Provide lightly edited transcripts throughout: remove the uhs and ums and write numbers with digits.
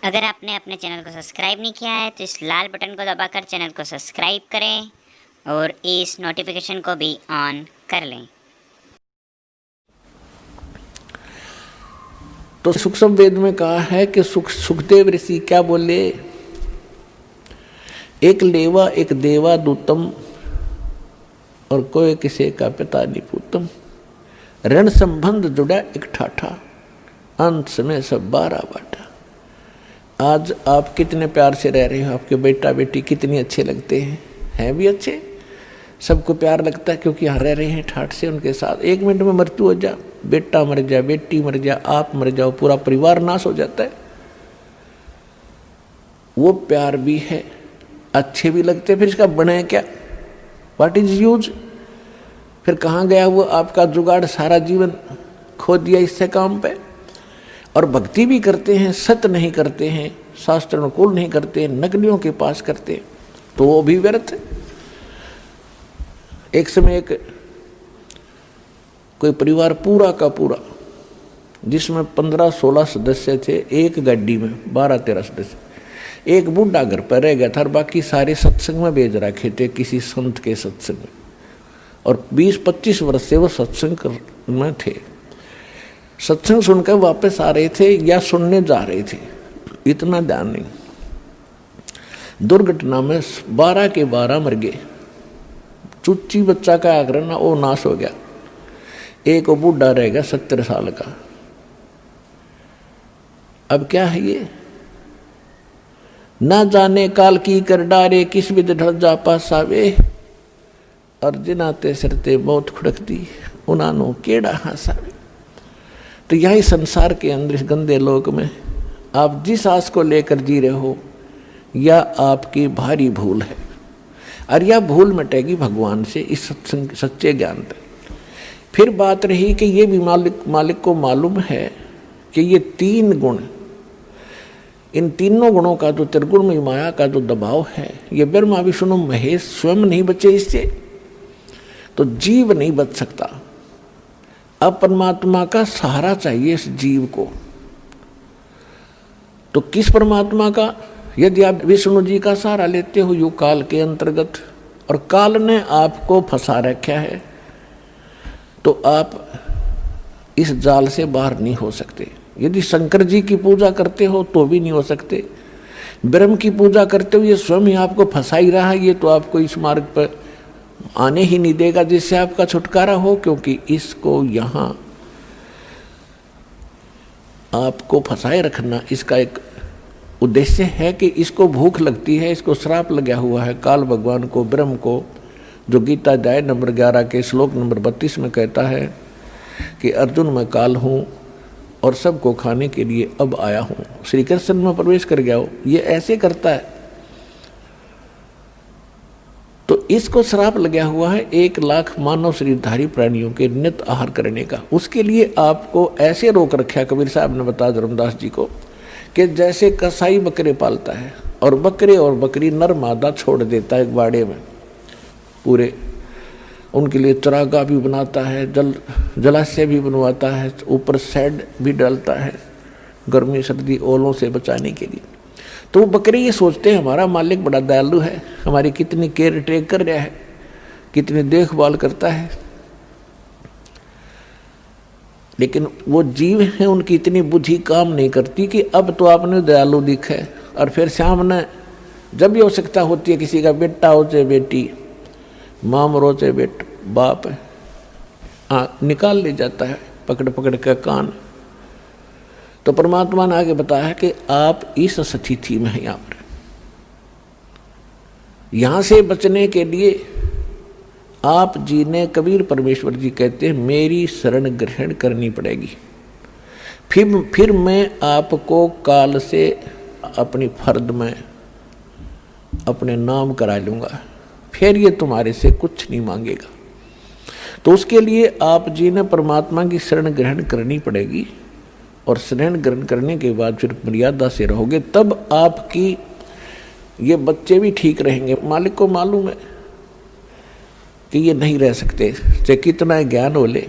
अगर आपने अपने चैनल को सब्सक्राइब नहीं किया है तो इस लाल बटन को दबाकर चैनल को सब्सक्राइब करें और इस नोटिफिकेशन को भी ऑन कर लें। तो सुखसम वेद में कहा है कि सुखदेव ऋषि क्या बोले, एक लेवा एक देवा दूतम और कोई किसी का पिता निपुतम, ऋण संबंध जुड़ा एक ठाठा, अंत में सब 12 बाटा। आज आप कितने प्यार से रह रहे हो, आपके बेटा बेटी कितनी अच्छे लगते हैं भी अच्छे, सबको प्यार लगता है क्योंकि यहाँ रह रहे हैं ठाठ से उनके साथ। 1 मिनट में मृत्यु हो जा, बेटा मर जाए, बेटी मर जाए, आप मर जाओ, पूरा परिवार नाश हो जाता है। वो प्यार भी है, अच्छे भी लगते हैं, फिर इसका बने क्या, व्हाट इज यूज, फिर कहाँ गया वो आपका जुगाड़, सारा जीवन खो दिया इससे काम पे। और भक्ति भी करते हैं, सत्य नहीं करते हैं, शास्त्र अनुकूल नहीं करते हैं, नकलियों के पास करते हैं, तो वो भी व्यर्थ है। एक समय एक कोई परिवार पूरा का पूरा जिसमें 15-16 सदस्य थे, एक गाड़ी में 12-13 सदस्य, एक बूढ़ा घर पर रह गया था और बाकी सारे सत्संग में भेज रखे थे, किसी संत के सत्संग में, और 20-25 वर्ष से वो सत्संग में थे। सत्संग सुनकर वापस आ रहे थे या सुनने जा रहे थे, इतना ध्यान नहीं। दुर्घटना में 12 के 12 मर गए। चुच्ची बच्चा का आग्रह ना, वो नाश हो गया। एक वो बूढ़ा रह गया 70 साल का। अब क्या है ये, ना जाने काल की कर डारे, किस विध ढल जा पास आवे, और जिनाते सिरते बहुत खुड़कती, उनानो केड़ा हंसावे। तो यही संसार के अंदर इस गंदे लोक में आप जिस आस को लेकर जी रहे हो, या आपकी भारी भूल है, और यह भूल मिटेगी भगवान से, इस सत्संग सच्चे ज्ञान पे। फिर बात रही कि ये भी मालिक को मालूम है कि ये 3 गुण, इन तीनों गुणों का जो त्रिगुणमयी माया का जो दबाव है, ये ब्रह्मा विष्णु महेश स्वयं नहीं बचे इससे, तो जीव नहीं बच सकता। अब परमात्मा का सहारा चाहिए इस जीव को। तो किस परमात्मा का, यदि आप विष्णु जी का सहारा लेते हो युग काल के अंतर्गत, और काल ने आपको फंसा रखा है, तो आप इस जाल से बाहर नहीं हो सकते। यदि शंकर जी की पूजा करते हो तो भी नहीं हो सकते, ब्रह्म की पूजा करते हो, ये स्वयं ही आपको फंसा ही रहा है, ये तो आपको इस मार्ग पर आने ही नहीं देगा जिससे आपका छुटकारा हो, क्योंकि इसको यहाँ आपको फंसाए रखना इसका एक उद्देश्य है कि इसको भूख लगती है, इसको श्राप लगा हुआ है काल भगवान को, ब्रह्म को, जो गीता अध्याय नंबर 11 के श्लोक नंबर 32 में कहता है कि अर्जुन मैं काल हूँ और सबको खाने के लिए अब आया हूँ। श्री कृष्ण में प्रवेश कर गया हो, ये ऐसे करता है। तो इसको श्राप लगा हुआ है 1 लाख मानव शरीरधारी प्राणियों के नित आहार करने का। उसके लिए आपको ऐसे रोक रखा कबीर साहब ने बताया धर्मदास जी को, कि जैसे कसाई बकरे पालता है और बकरे और बकरी नर मादा छोड़ देता है एक बाड़े में, पूरे उनके लिए चरागाह भी बनाता है, जलाशय भी बनवाता है, ऊपर शेड भी डालता है गर्मी सर्दी ओलों से बचाने के लिए। तो वो बकरे ये सोचते हैं हमारा मालिक बड़ा दयालु है, हमारी कितनी केयर टेक कर रहा है, कितनी देखभाल करता है। लेकिन वो जीव हैं, उनकी इतनी बुद्धि काम नहीं करती कि अब तो आपने दयालु दिखा है, और फिर सामने जब भी आवश्यकता होती है, किसी का बेटा हो चाहे बेटी, माँ मरो चाहे बेट बाप है, निकाल ले जाता है पकड़ पकड़ कर कान। तो परमात्मा ने आगे बताया कि आप इस स्थिति में हैं। यहाँ से बचने के लिए आप जी ने, कबीर परमेश्वर जी कहते हैं, मेरी शरण ग्रहण करनी पड़ेगी। फिर मैं आपको काल से अपनी फर्द में अपने नाम करा लूँगा, फिर ये तुम्हारे से कुछ नहीं मांगेगा। तो उसके लिए आप जी ने परमात्मा की शरण ग्रहण करनी पड़ेगी, और शरण ग्रहण करने के बाद फिर मर्यादा से रहोगे, तब आपकी ये बच्चे भी ठीक रहेंगे। मालिक को मालूम है कि ये नहीं रह सकते, चाहे कितना ज्ञान हो ले,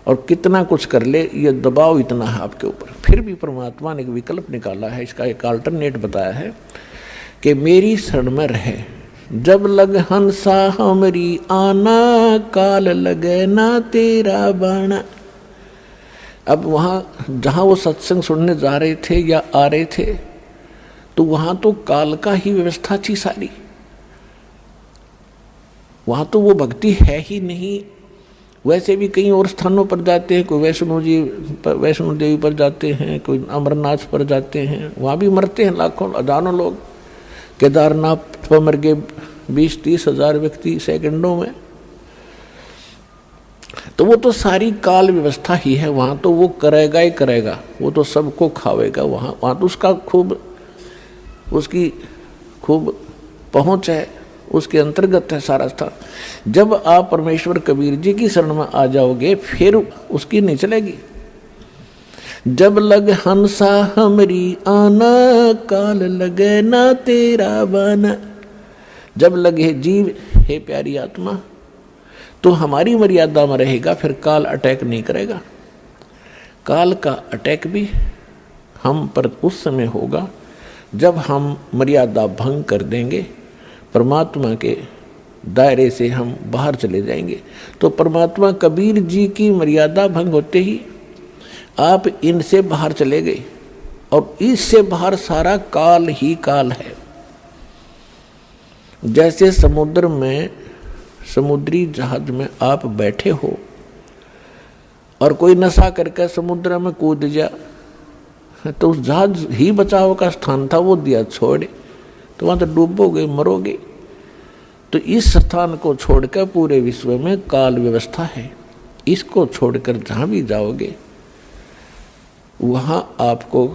और कितना कुछ कर ले, ये दबाव इतना है आपके ऊपर। फिर भी परमात्मा ने एक विकल्प निकाला है, इसका एक अल्टरनेट बताया है कि मेरी शरण में रहे। जब लग हंसा हमरी आना, काल लगे ना तेरा बाणा। अब वहाँ जहाँ वो सत्संग सुनने जा रहे थे या आ रहे थे, तो वहाँ तो काल का ही व्यवस्था थी सारी। वहाँ तो वो भक्ति है ही नहीं। वैसे भी कई और स्थानों पर जाते हैं, कोई वैष्णो देवी पर जाते हैं, कोई अमरनाथ पर जाते हैं, वहाँ भी मरते हैं लाखों हजारों लोग। केदारनाथ पर मर गए 20-30 हजार व्यक्ति सेकंडों में। तो वो तो सारी काल व्यवस्था ही है। वहाँ तो वो करेगा ही करेगा, वो तो सबको खावेगा। वहाँ तो उसकी खूब पहुँच है, उसके अंतर्गत है सारा स्थान। जब आप परमेश्वर कबीर जी की शरण में आ जाओगे, फिर उसकी नहीं चलेगी। जब लग हंसा हमरी आना, काल लगे ना तेरा बाना। जब लगे जीव, हे प्यारी आत्मा, तो हमारी मर्यादा में रहेगा, फिर काल अटैक नहीं करेगा। काल का अटैक भी हम पर उस समय होगा जब हम मर्यादा भंग कर देंगे, परमात्मा के दायरे से हम बाहर चले जाएंगे। तो परमात्मा कबीर जी की मर्यादा भंग होते ही आप इनसे बाहर चले गए, और इससे बाहर सारा काल ही काल है। जैसे समुद्र में, समुद्री जहाज में आप बैठे हो और कोई नशा करके समुद्र में कूद जा, तो उस जहाज ही बचाव का स्थान था, वो दिया छोड़े तो वहाँ तो डूबोगे, मरोगे। तो इस स्थान को छोड़कर पूरे विश्व में काल व्यवस्था है। इसको छोड़कर जहाँ भी जाओगे वहाँ आपको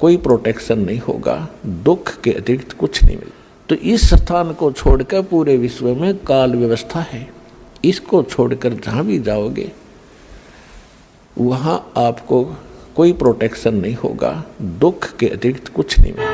कोई प्रोटेक्शन नहीं होगा, दुख के अतिरिक्त कुछ नहीं मिलेगा। तो इस स्थान को छोड़कर पूरे विश्व में काल व्यवस्था है। इसको छोड़कर जहाँ भी जाओगे वहाँ आपको कोई प्रोटेक्शन नहीं होगा, दुख के अतिरिक्त कुछ नहीं मिलेगा।